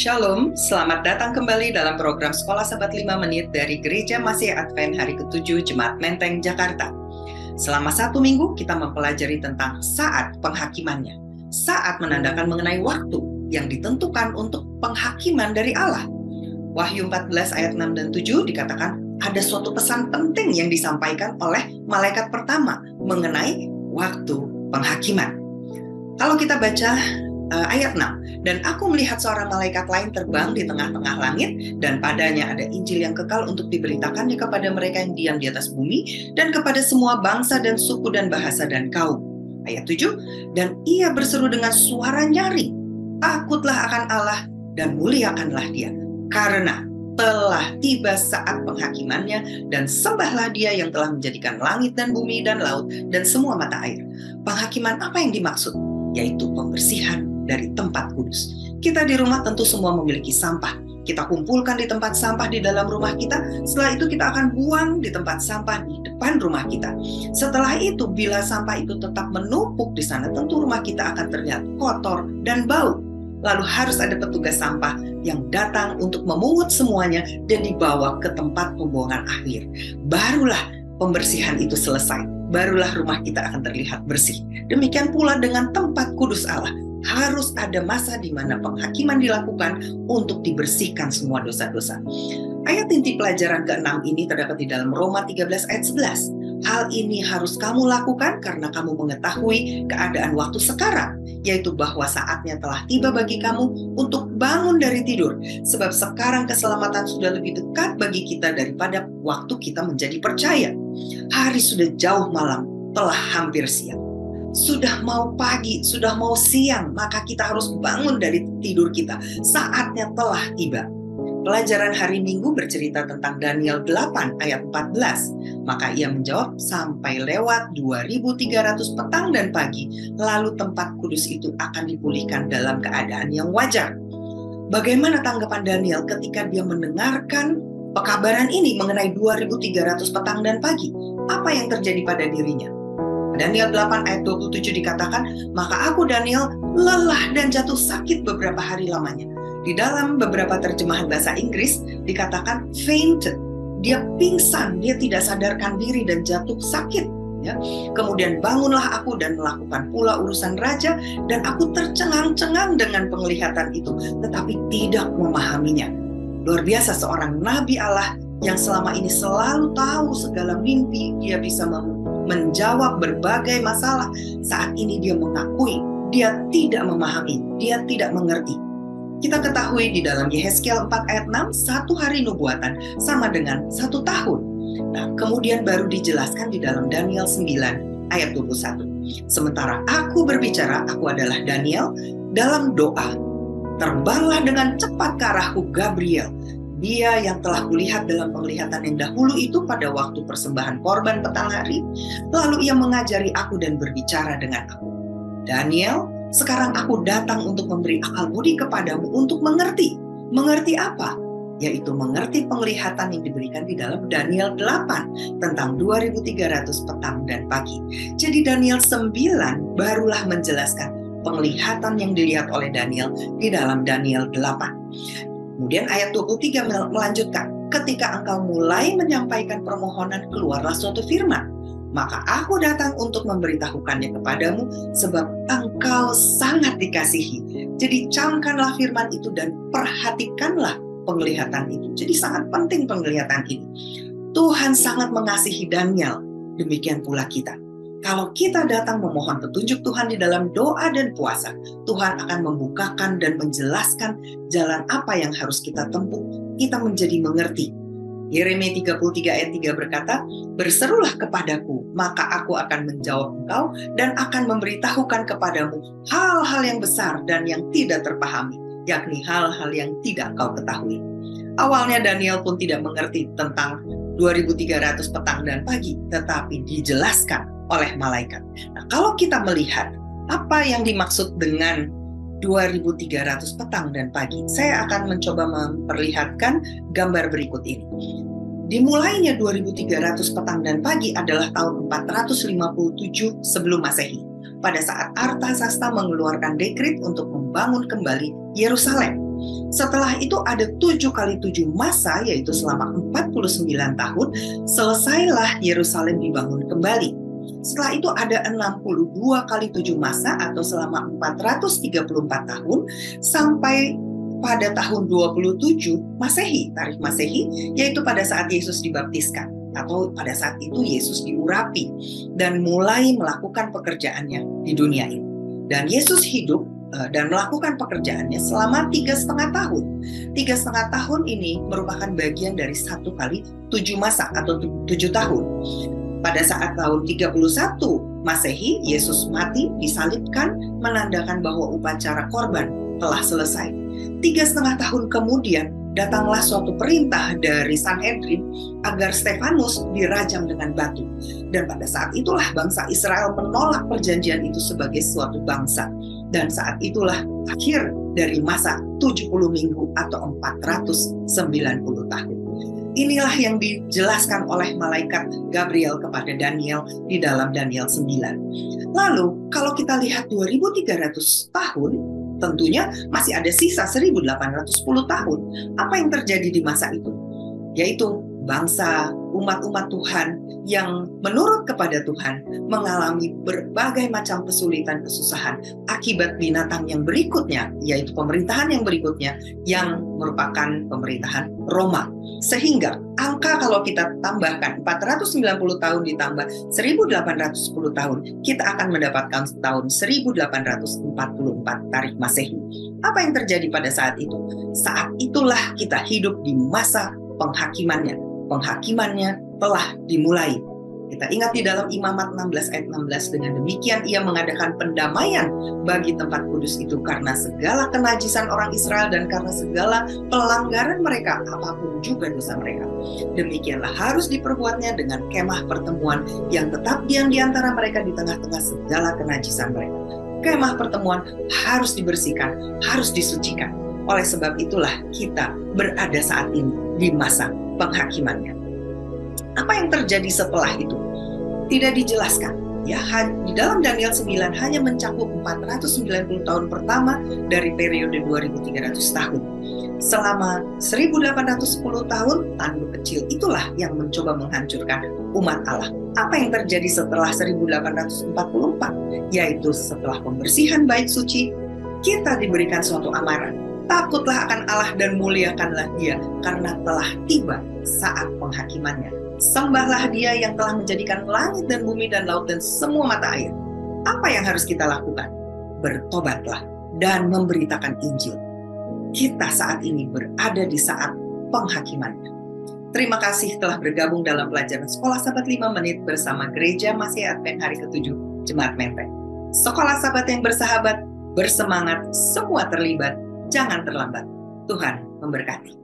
Shalom, selamat datang kembali dalam program Sekolah Sabat 5 Menit dari Gereja Masih Advent hari ke-7 Jemaat Menteng, Jakarta. Selama 1 minggu kita mempelajari tentang saat penghakimannya. Saat menandakan mengenai waktu yang ditentukan untuk penghakiman dari Allah. Wahyu 14 ayat 6 dan 7 dikatakan ada suatu pesan penting yang disampaikan oleh malaikat pertama mengenai waktu penghakiman. Kalau kita baca ayat 6, dan aku melihat seorang malaikat lain terbang di tengah-tengah langit, dan padanya ada Injil yang kekal untuk diberitakannya kepada mereka yang diam di atas bumi, dan kepada semua bangsa dan suku dan bahasa dan kaum. Ayat 7, dan ia berseru dengan suara nyaring, takutlah akan Allah dan muliakanlah dia, karena telah tiba saat penghakimannya, dan sembahlah dia yang telah menjadikan langit dan bumi dan laut dan semua mata air. Penghakiman apa yang dimaksud? Yaitu pembersihan dari tempat kudus. Kita di rumah tentu semua memiliki sampah. Kita kumpulkan di tempat sampah di dalam rumah kita. Setelah itu kita akan buang di tempat sampah di depan rumah kita. Setelah itu, bila sampah itu tetap menumpuk di sana, tentu rumah kita akan terlihat kotor dan bau. Lalu harus ada petugas sampah yang datang untuk memungut semuanya dan dibawa ke tempat pembuangan akhir. Barulah pembersihan itu selesai. Barulah rumah kita akan terlihat bersih. Demikian pula dengan tempat kudus Allah. Harus ada masa di mana penghakiman dilakukan untuk dibersihkan semua dosa-dosa. Ayat inti pelajaran ke-6 ini terdapat di dalam Roma 13 ayat 11. Hal ini harus kamu lakukan karena kamu mengetahui keadaan waktu sekarang, yaitu bahwa saatnya telah tiba bagi kamu untuk bangun dari tidur, sebab sekarang keselamatan sudah lebih dekat bagi kita daripada waktu kita menjadi percaya. Hari sudah jauh malam, telah hampir siang. Sudah mau pagi, sudah mau siang, maka kita harus bangun dari tidur kita. Saatnya telah tiba. Pelajaran hari Minggu bercerita tentang Daniel 8 ayat 14. Maka ia menjawab, sampai lewat 2300 petang dan pagi, lalu tempat kudus itu akan dipulihkan dalam keadaan yang wajar. Bagaimana tanggapan Daniel ketika dia mendengarkan pekabaran ini mengenai 2300 petang dan pagi? Apa yang terjadi pada dirinya? Daniel 8 ayat 27 dikatakan, maka aku Daniel lelah dan jatuh sakit beberapa hari lamanya. Di dalam beberapa terjemahan bahasa Inggris dikatakan fainted. Dia pingsan, dia tidak sadarkan diri dan jatuh sakit. Ya. Kemudian bangunlah aku dan melakukan pula urusan raja, dan aku tercengang-cengang dengan penglihatan itu, tetapi tidak memahaminya. Luar biasa, seorang nabi Allah yang selama ini selalu tahu segala mimpi, dia bisa menjawab berbagai masalah. Saat ini dia mengakui, dia tidak memahami, dia tidak mengerti. Kita ketahui di dalam Yehezkiel 4 ayat 6, 1 hari nubuatan sama dengan 1 tahun. Nah, kemudian baru dijelaskan di dalam Daniel 9 ayat 21. Sementara aku berbicara, aku adalah Daniel, dalam doa. Terbanglah dengan cepat ke arahku Gabriel. Dia yang telah kulihat dalam penglihatan yang dahulu itu pada waktu persembahan korban petang hari. Lalu ia mengajari aku dan berbicara dengan aku. Daniel, sekarang aku datang untuk memberi akal budi kepadamu untuk mengerti. Mengerti apa? Yaitu mengerti penglihatan yang diberikan di dalam Daniel 8 tentang 2300 petang dan pagi. Jadi Daniel 9 barulah menjelaskan penglihatan yang dilihat oleh Daniel di dalam Daniel 8. Kemudian ayat 23 melanjutkan, ketika engkau mulai menyampaikan permohonan, keluarlah suatu firman. Maka aku datang untuk memberitahukannya kepadamu, sebab engkau sangat dikasihi. Jadi camkanlah firman itu dan perhatikanlah penglihatan itu. Jadi sangat penting penglihatan ini. Tuhan sangat mengasihi Daniel, demikian pula kita. Kalau kita datang memohon petunjuk Tuhan di dalam doa dan puasa, Tuhan akan membukakan dan menjelaskan jalan apa yang harus kita tempuh. Kita menjadi mengerti. Yeremia 33 ayat 3 berkata, berserulah kepadaku, maka aku akan menjawab engkau dan akan memberitahukan kepadamu hal-hal yang besar dan yang tidak terpahami, yakni hal-hal yang tidak kau ketahui. Awalnya Daniel pun tidak mengerti tentang 2300 petang dan pagi, tetapi dijelaskan oleh malaikat. Nah, kalau kita melihat apa yang dimaksud dengan 2300 petang dan pagi, saya akan mencoba memperlihatkan gambar berikut ini. Dimulainya 2300 petang dan pagi adalah tahun 457 sebelum Masehi. pada saat Artasasta mengeluarkan dekret untuk membangun kembali Yerusalem. Setelah itu ada 7 kali 7 masa, yaitu selama 49 tahun, selesailah Yerusalem dibangun kembali. Setelah itu ada 62 kali 7 masa atau selama 434 tahun sampai pada tahun 27 Masehi, tarikh Masehi, yaitu pada saat Yesus dibaptiskan atau pada saat itu Yesus diurapi dan mulai melakukan pekerjaannya di dunia ini. Dan Yesus hidup dan melakukan pekerjaannya selama 3,5 tahun. 3,5 tahun ini merupakan bagian dari 1 kali 7 masa atau 7 tahun. Pada saat tahun 31 Masehi, Yesus mati, disalibkan, menandakan bahwa upacara korban telah selesai. 3,5 tahun kemudian, datanglah suatu perintah dari Sanhedrin agar Stefanus dirajam dengan batu. Dan pada saat itulah bangsa Israel menolak perjanjian itu sebagai suatu bangsa. Dan saat itulah akhir dari masa 70 minggu atau 490 tahun. Inilah yang dijelaskan oleh malaikat Gabriel kepada Daniel di dalam Daniel 9. Lalu kalau kita lihat 2300 tahun, tentunya masih ada sisa 1810 tahun. Apa yang terjadi di masa itu? Yaitu bangsa, umat-umat Tuhan yang menurut kepada Tuhan mengalami berbagai macam kesulitan, kesusahan akibat binatang yang berikutnya, yaitu pemerintahan yang berikutnya yang merupakan pemerintahan Roma. Sehingga angka kalau kita tambahkan 490 tahun ditambah 1810 tahun, kita akan mendapatkan tahun 1844 tarikh Masehi. Apa yang terjadi pada saat itu? Saat itulah kita hidup di masa penghakimannya. Penghakimannya telah dimulai. Kita ingat di dalam Imamat 16 ayat 16, dengan demikian ia mengadakan pendamaian bagi tempat kudus itu karena segala kenajisan orang Israel dan karena segala pelanggaran mereka, apapun juga dosa mereka. Demikianlah harus diperbuatnya dengan kemah pertemuan yang tetap diam di antara mereka di tengah-tengah segala kenajisan mereka. Kemah pertemuan harus dibersihkan, harus disucikan. Oleh sebab itulah kita berada saat ini di masa penghakimannya. Apa yang terjadi setelah itu? Tidak dijelaskan. Ya, di dalam Daniel 9 hanya mencakup 490 tahun pertama dari periode 2300 tahun. Selama 1810 tahun, tanduk kecil itulah yang mencoba menghancurkan umat Allah. Apa yang terjadi setelah 1844? Yaitu setelah pembersihan bait suci, kita diberikan suatu amaran. Takutlah akan Allah dan muliakanlah Dia, karena telah tiba saat penghakimannya. Sembahlah Dia yang telah menjadikan langit dan bumi dan laut dan semua mata air. Apa yang harus kita lakukan? Bertobatlah dan memberitakan Injil. Kita saat ini berada di saat penghakimannya. Terima kasih telah bergabung dalam pelajaran Sekolah Sabat 5 Menit bersama Gereja Masih Advent hari ke-7 Jemaat Menteng. Sekolah Sabat yang bersahabat, bersemangat, semua terlibat, jangan terlambat. Tuhan memberkati.